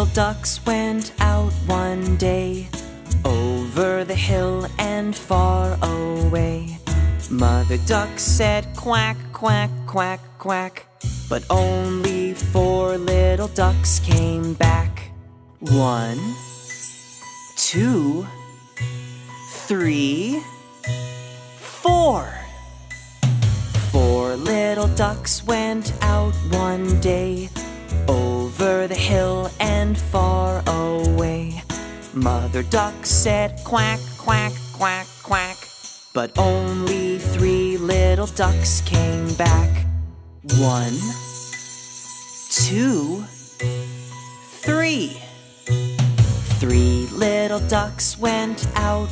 little ducks went out one day, over the hill and far away. Mother duck said quack, quack, quack, quack, but only 4 little ducks came back. 1, 2, 3, 4. 4 little ducks went out one day, over the hill and far away. Mother duck said quack, quack, quack, quack, but only 3 little ducks came back. 1, 2, 3. 3 little ducks went out